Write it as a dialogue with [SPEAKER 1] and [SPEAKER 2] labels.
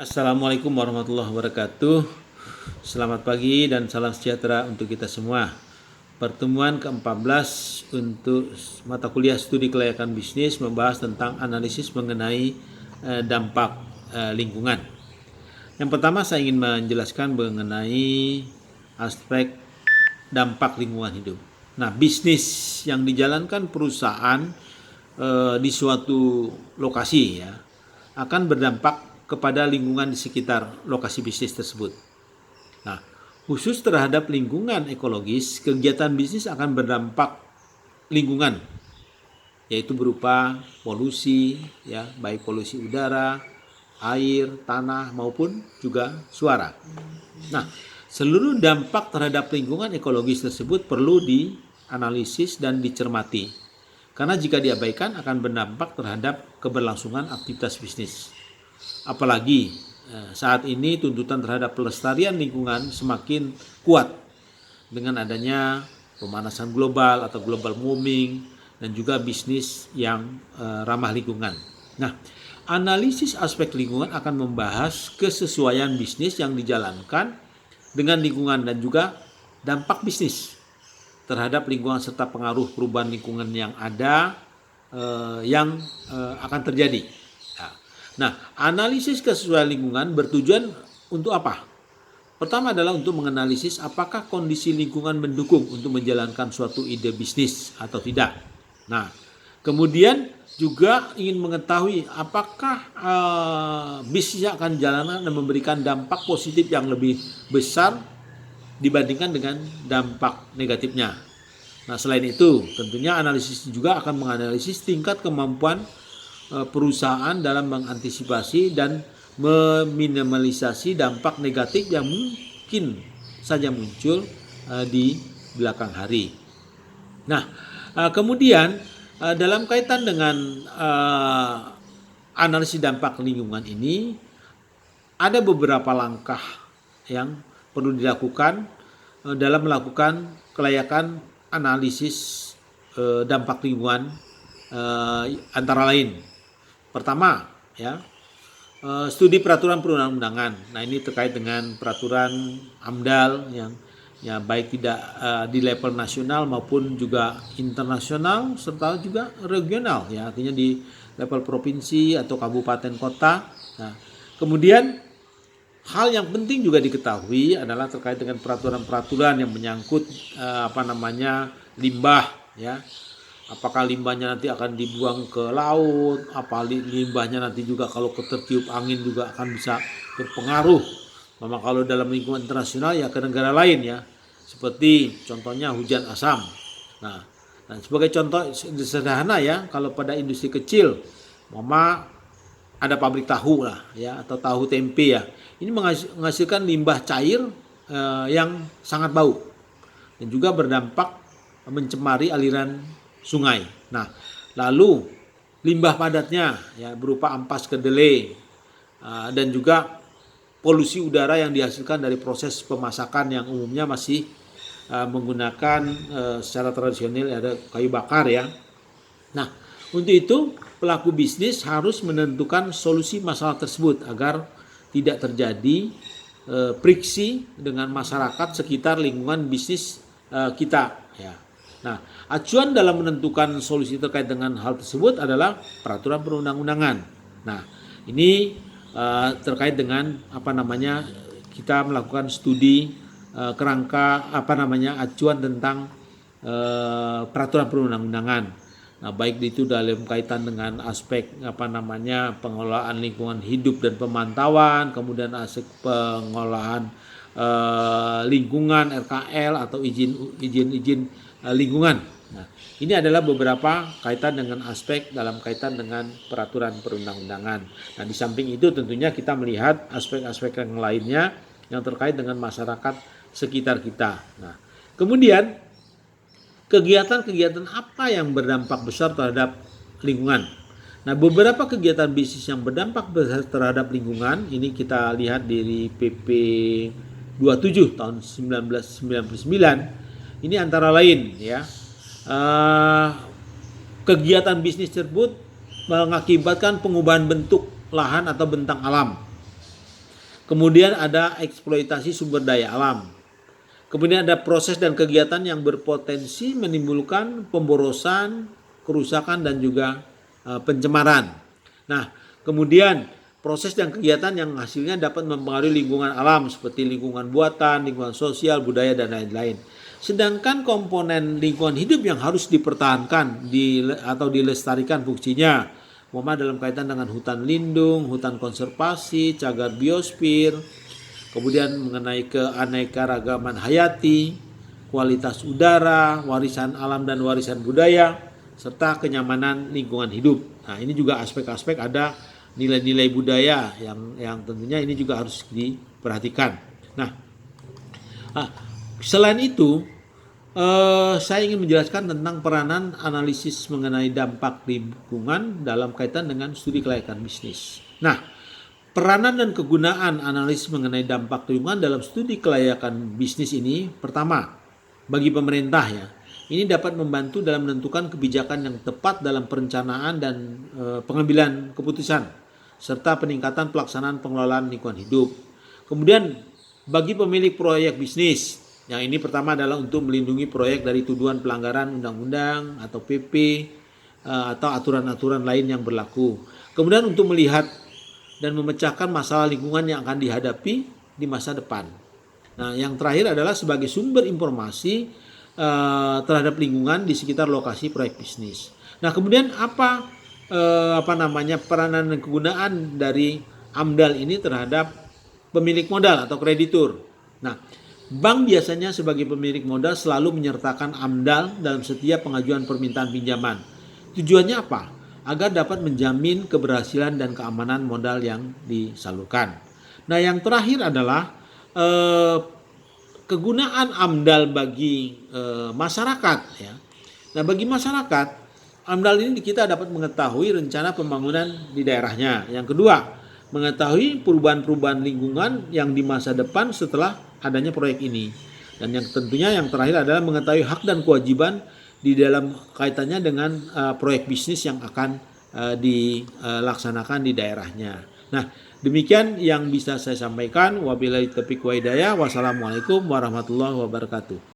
[SPEAKER 1] Assalamualaikum warahmatullahi wabarakatuh. Selamat pagi dan salam sejahtera untuk kita semua. Pertemuan ke-14 untuk mata kuliah studi kelayakan bisnis membahas tentang analisis mengenai dampak lingkungan. Yang pertama saya ingin menjelaskan mengenai aspek dampak lingkungan hidup. Nah, bisnis yang dijalankan perusahaan di suatu lokasi ya akan berdampak kepada lingkungan di sekitar lokasi bisnis tersebut. Nah, khusus terhadap lingkungan ekologis, kegiatan bisnis akan berdampak lingkungan, yaitu berupa polusi, ya, baik polusi udara, air, tanah maupun juga suara. Nah, seluruh dampak terhadap lingkungan ekologis tersebut perlu dianalisis dan dicermati, karena jika diabaikan akan berdampak terhadap keberlangsungan aktivitas bisnis. Apalagi saat ini tuntutan terhadap pelestarian lingkungan semakin kuat dengan adanya pemanasan global atau global warming dan juga bisnis yang ramah lingkungan. Nah, analisis aspek lingkungan akan membahas kesesuaian bisnis yang dijalankan dengan lingkungan dan juga dampak bisnis terhadap lingkungan serta pengaruh perubahan lingkungan yang ada yang akan terjadi. Nah, analisis kesesuaian lingkungan bertujuan untuk apa? Pertama adalah untuk menganalisis apakah kondisi lingkungan mendukung untuk menjalankan suatu ide bisnis atau tidak. Nah, kemudian juga ingin mengetahui apakah bisnis akan jalankan dan memberikan dampak positif yang lebih besar dibandingkan dengan dampak negatifnya. Nah, selain itu, tentunya analisis juga akan menganalisis tingkat kemampuan perusahaan dalam mengantisipasi dan meminimalisasi dampak negatif yang mungkin saja muncul di belakang hari. Nah, kemudian dalam kaitan dengan analisis dampak lingkungan ini, ada beberapa langkah yang perlu dilakukan dalam melakukan kelayakan analisis dampak lingkungan, antara lain. Pertama, ya, studi peraturan perundang-undangan. Nah, ini terkait dengan peraturan AMDAL yang ya baik tidak di level nasional maupun juga internasional serta juga regional, ya, artinya di level provinsi atau kabupaten kota. Nah, kemudian hal yang penting juga diketahui adalah terkait dengan peraturan-peraturan yang menyangkut limbah, ya. Apakah limbahnya nanti akan dibuang ke laut, apa limbahnya nanti juga kalau tertiup angin juga akan bisa berpengaruh. Memang kalau dalam lingkungan internasional ya ke negara lain, ya. Seperti contohnya hujan asam. Nah, sebagai contoh sederhana, ya, kalau pada industri kecil, mama ada pabrik tahu lah, ya, atau tahu tempe, ya. Ini menghasilkan limbah cair yang sangat bau dan juga berdampak mencemari aliran sungai. Nah, lalu limbah padatnya, ya, berupa ampas kedelai dan juga polusi udara yang dihasilkan dari proses pemasakan yang umumnya masih menggunakan secara tradisional, ada kayu bakar, ya. Nah, untuk itu pelaku bisnis harus menentukan solusi masalah tersebut agar tidak terjadi friksi dengan masyarakat sekitar lingkungan bisnis kita, ya. Nah, acuan dalam menentukan solusi terkait dengan hal tersebut adalah peraturan perundang-undangan. Nah, ini terkait dengan kita melakukan studi kerangka acuan tentang peraturan perundang-undangan. Nah, baik itu dalam kaitan dengan aspek pengelolaan lingkungan hidup dan pemantauan, kemudian aspek pengolahan lingkungan RKL atau izin lingkungan. Nah, ini adalah beberapa kaitan dengan aspek dalam kaitan dengan peraturan perundang-undangan. Nah, di samping itu tentunya kita melihat aspek-aspek yang lainnya yang terkait dengan masyarakat sekitar kita. Nah, kemudian kegiatan-kegiatan apa yang berdampak besar terhadap lingkungan? Nah, beberapa kegiatan bisnis yang berdampak besar terhadap lingkungan ini kita lihat dari PP 27 tahun 1999. Ini antara lain, ya, kegiatan bisnis tersebut mengakibatkan pengubahan bentuk lahan atau bentang alam. Kemudian ada eksploitasi sumber daya alam. Kemudian ada proses dan kegiatan yang berpotensi menimbulkan pemborosan, kerusakan dan juga pencemaran. Nah, kemudian proses dan kegiatan yang hasilnya dapat mempengaruhi lingkungan alam seperti lingkungan buatan, lingkungan sosial, budaya dan lain-lain. Sedangkan komponen lingkungan hidup yang harus dipertahankan atau dilestarikan fungsinya dalam kaitan dengan hutan lindung, hutan konservasi, cagar biosfer, kemudian mengenai keanekaragaman hayati, kualitas udara, warisan alam dan warisan budaya, serta kenyamanan lingkungan hidup. Nah, ini juga aspek-aspek ada nilai-nilai budaya yang tentunya ini juga harus diperhatikan. Nah, selain itu saya ingin menjelaskan tentang peranan analisis mengenai dampak lingkungan dalam kaitan dengan studi kelayakan bisnis. Nah, peranan dan kegunaan analisis mengenai dampak lingkungan dalam studi kelayakan bisnis ini, pertama, bagi pemerintah ya, ini dapat membantu dalam menentukan kebijakan yang tepat dalam perencanaan dan pengambilan keputusan, serta peningkatan pelaksanaan pengelolaan lingkungan hidup. Kemudian, bagi pemilik proyek bisnis, yang ini pertama adalah untuk melindungi proyek dari tuduhan pelanggaran undang-undang atau PP atau aturan-aturan lain yang berlaku. Kemudian untuk melihat dan memecahkan masalah lingkungan yang akan dihadapi di masa depan. Nah, yang terakhir adalah sebagai sumber informasi terhadap lingkungan di sekitar lokasi proyek bisnis. Nah, kemudian apa peranan dan kegunaan dari AMDAL ini terhadap pemilik modal atau kreditur. Nah, bank biasanya sebagai pemilik modal selalu menyertakan AMDAL dalam setiap pengajuan permintaan pinjaman. Tujuannya apa? Agar dapat menjamin keberhasilan dan keamanan modal yang disalurkan. Nah, yang terakhir adalah kegunaan AMDAL bagi masyarakat. Ya. Nah, bagi masyarakat, AMDAL ini kita dapat mengetahui rencana pembangunan di daerahnya. Yang kedua, mengetahui perubahan-perubahan lingkungan yang di masa depan setelah adanya proyek ini. Dan yang tentunya yang terakhir adalah mengetahui hak dan kewajiban di dalam kaitannya dengan proyek bisnis yang akan dilaksanakan di daerahnya. Nah, demikian yang bisa saya sampaikan. Wabillahi taufiq wa hidayah. Wassalamualaikum warahmatullahi wabarakatuh.